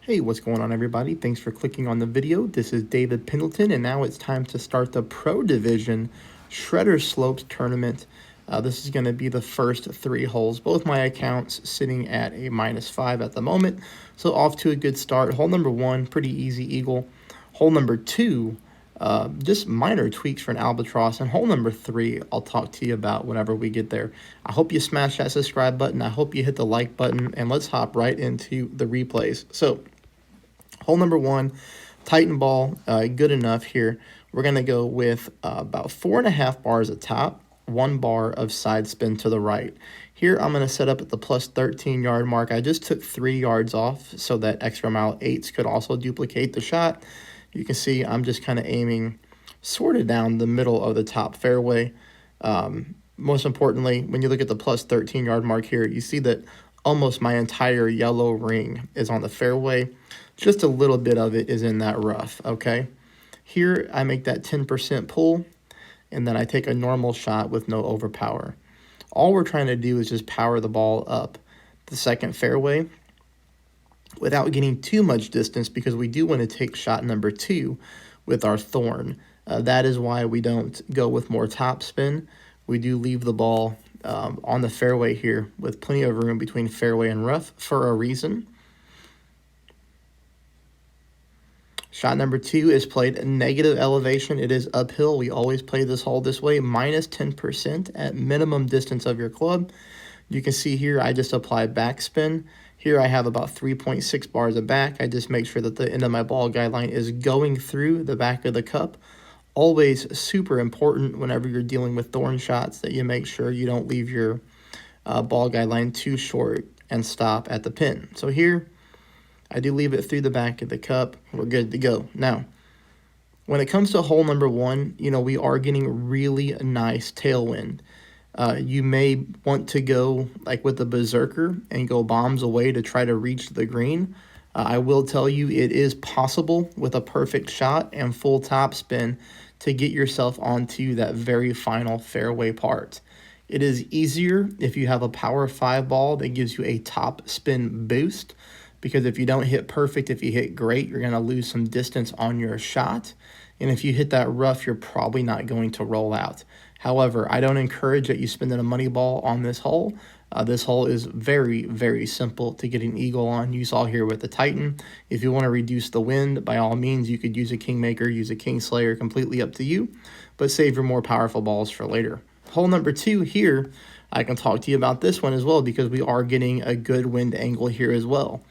Hey, what's going on, everybody? Thanks for clicking on the video. This is David Pendleton, and now it's time to start the Pro Division Shredder Slopes Tournament. This is going to be the first 3 holes. Both my accounts sitting at a -5 at the moment, so off to a good start. Hole number 1, pretty easy eagle. Hole number 2, just minor tweaks for an albatross. And hole number 3, I'll talk to you about whenever we get there. I hope you smash that subscribe button. I hope you hit the like button, and let's hop right into the replays. So, hole number 1, Titan ball, good enough here. We're going to go with about 4.5 bars at top, 1 bar of side spin to the right. Here I'm going to set up at the plus 13 yard mark. I just took 3 yards off so that extra mile 8s could also duplicate the shot. You can see I'm just kind of aiming sort of down the middle of the top fairway. Most importantly, when you look at the plus 13 yard mark here, you see that almost my entire yellow ring is on the fairway. Just a little bit of it is in that rough, okay? Here, I make that 10% pull, and then I take a normal shot with no overpower. All we're trying to do is just power the ball up the second fairway without getting too much distance, because we do want to take shot number 2 with our thorn. That is why we don't go with more top spin. We do leave the ball on the fairway here with plenty of room between fairway and rough for a reason. Shot number 2 is played negative elevation. It is uphill. We always play this hole this way, minus 10% at minimum distance of your club. You can see here I just applied backspin. Here I have about 3.6 bars of back. I just make sure that the end of my ball guideline is going through the back of the cup. Always super important whenever you're dealing with thorn shots that you make sure you don't leave your ball guideline too short and stop at the pin. So here, I do leave it through the back of the cup. We're good to go. Now, when it comes to hole number 1, we are getting really nice tailwind. You may want to go like with the berserker and go bombs away to try to reach the green. I will tell you it is possible with a perfect shot and full top spin to get yourself onto that very final fairway part. It is easier if you have a power 5 ball that gives you a top spin boost, because if you don't hit perfect, if you hit great, you're going to lose some distance on your shot. And if you hit that rough, you're probably not going to roll out. However, I don't encourage that you spend a money ball on this hole. This hole is very, very simple to get an eagle on. You saw here with the Titan. If you want to reduce the wind, by all means, you could use a Kingmaker, use a Kingslayer, completely up to you. But save your more powerful balls for later. Hole number 2 here, I can talk to you about this one as well, because we are getting a good wind angle here as well.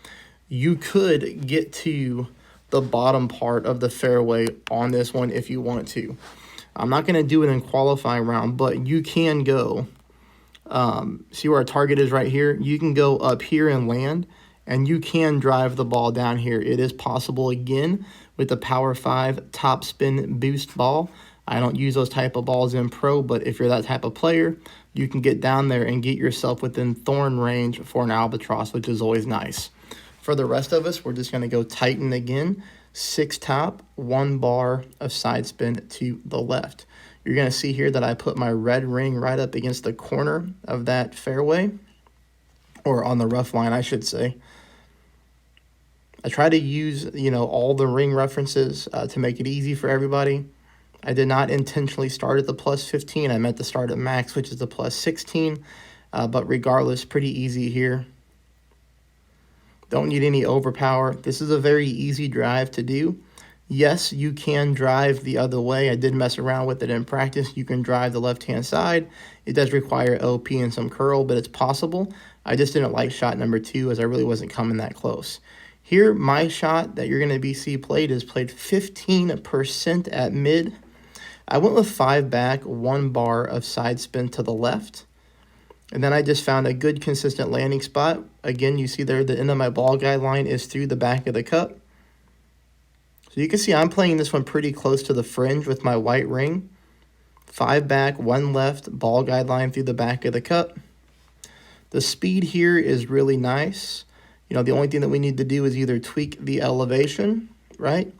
You could get to the bottom part of the fairway on this one if you want to. I'm not going to do it in qualifying round, but you can go, see where our target is right here? You can go up here and land, and you can drive the ball down here. It is possible again with the Power 5 top spin boost ball. I don't use those type of balls in pro, but if you're that type of player, you can get down there and get yourself within thorn range for an albatross, which is always nice. For the rest of us, we're just going to go Titan again. 6 top, 1 bar of side spin to the left. You're going to see here that I put my red ring right up against the corner of that fairway, or on the rough line, I should say. I try to use, all the ring references to make it easy for everybody. I did not intentionally start at the plus 15. I meant to start at max, which is the plus 16. But regardless, pretty easy here. Don't need any overpower. This is a very easy drive to do. Yes, you can drive the other way. I did mess around with it in practice. You can drive the left-hand side. It does require OP and some curl, but it's possible. I just didn't like shot number 2 as I really wasn't coming that close. Here, my shot that you're going to see played is played 15% at mid. I went with 5 back, 1 bar of side spin to the left. And then I just found a good consistent landing spot. Again, you see there the end of my ball guideline is through the back of the cup. So you can see I'm playing this one pretty close to the fringe with my white ring. 5 back, 1 left, ball guideline through the back of the cup. The speed here is really nice. The only thing that we need to do is either tweak the elevation, right?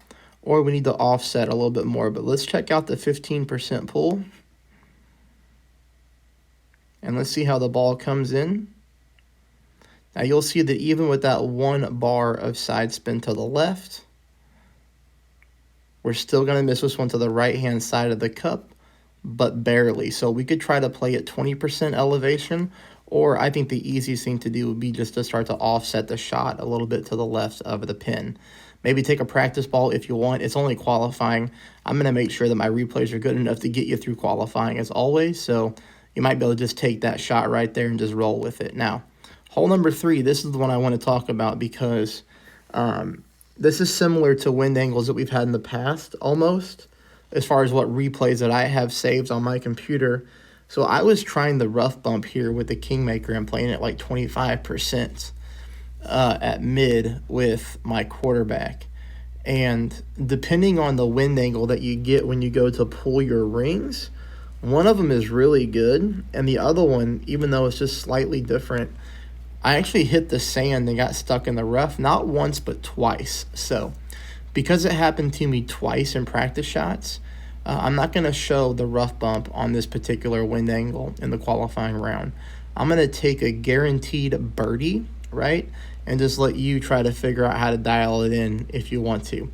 Or we need to offset a little bit more. But let's check out the 15% pull. And let's see how the ball comes in. Now you'll see that even with that 1 bar of side spin to the left, we're still going to miss this one to the right-hand side of the cup, but barely. So we could try to play at 20% elevation, or I think the easiest thing to do would be just to start to offset the shot a little bit to the left of the pin. Maybe take a practice ball if you want. It's only qualifying. I'm going to make sure that my replays are good enough to get you through qualifying as always, so you might be able to just take that shot right there and just roll with it. Now, hole number 3, this is the one I want to talk about because this is similar to wind angles that we've had in the past, almost, as far as what replays that I have saved on my computer. So I was trying the rough bump here with the Kingmaker and playing it like 25% at mid with my quarterback. And depending on the wind angle that you get when you go to pull your rings, one of them is really good, and the other one, even though it's just slightly different, I actually hit the sand and got stuck in the rough, not once, but twice. So because it happened to me twice in practice shots, I'm not going to show the rough bump on this particular wind angle in the qualifying round. I'm going to take a guaranteed birdie, right, and just let you try to figure out how to dial it in if you want to.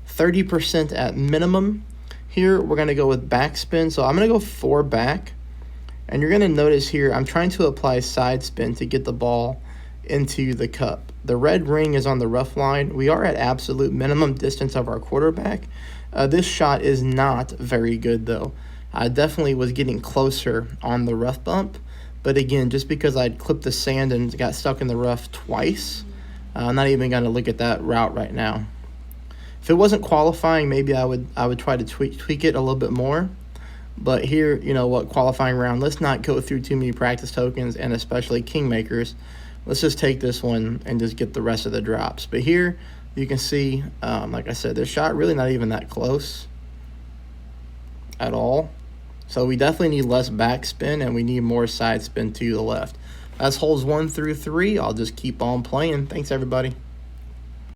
30% at minimum. Here, we're going to go with backspin. So I'm going to go 4 back. And you're going to notice here, I'm trying to apply side spin to get the ball into the cup. The red ring is on the rough line. We are at absolute minimum distance of our quarterback. This shot is not very good, though. I definitely was getting closer on the rough bump. But again, just because I'd clipped the sand and got stuck in the rough twice, I'm not even going to look at that route right now. If it wasn't qualifying, maybe I would try to tweak it a little bit more. But here, you know what, qualifying round, let's not go through too many practice tokens, and especially Kingmakers. Let's just take this one and just get the rest of the drops. But here, you can see, like I said, this shot really not even that close at all. So we definitely need less backspin, and we need more side spin to the left. That's holes 1 through 3. I'll just keep on playing. Thanks, everybody.